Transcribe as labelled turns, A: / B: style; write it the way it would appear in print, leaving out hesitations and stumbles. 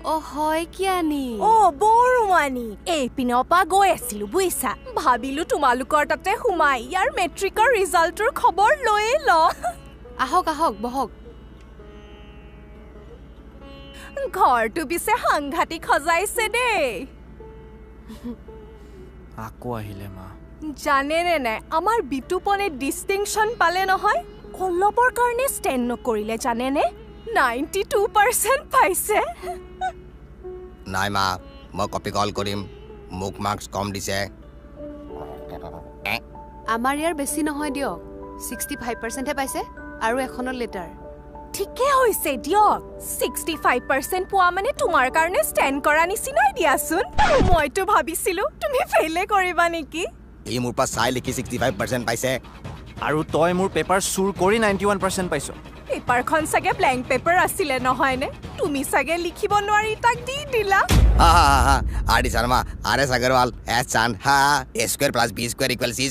A: ও হয় কিয়ানি
B: ও বৰুৱানী এই পিনৰ পৰা গৈ আছিলো বুইছা ভাবিলো তোমালোকৰ তাতে সোমাই ইয়াৰ মেট্ৰিকৰ ৰিজাল্টৰ খবৰ লৈয়ে ল
A: আহক আহক বহক
B: ঘৰটো পিছে সাংঘাতিক সজাইছে দেই
C: আকৌ আহিলে মা
B: জানেনে নাই আমাৰ বিতুপনে ডিষ্টিংশ্যন পালে নহয় কল্লবৰ কাৰণে ষ্টেণ্ড নকৰিলে জানেনে 92% পাইছে
D: নাই মা মই কপি কল কৰিম মোক মাৰ্কছ কম দিছে
A: আমাৰ ইয়াৰ বেছি নহয় দিয়ক 65% হে পাইছে আৰু এখনৰ লেটাৰ
B: ঠিকে হৈছে দিয়ক 65% পোৱা মানে তোমাৰ কাৰণে ষ্টেণ্ড কৰা নিচিনাই দিয়াচোন মইতো ভাবিছিলো তুমি ফেইলে কৰিবা নেকি
D: এই মোৰ পৰা চাই লিখি 65% পাইছে
C: আৰু তই মোৰ পেপাৰ চুৰ কৰি 91% পাইছ
B: পেপাৰখন চাগে ব্লেংক পেপাৰ আছিলে নহয়নে তুমি চাগে লিখিব নোৱাৰি তাক দি দিলা
D: R D. Sharma R S. Agarwal S Chand হা a² + b² = c²।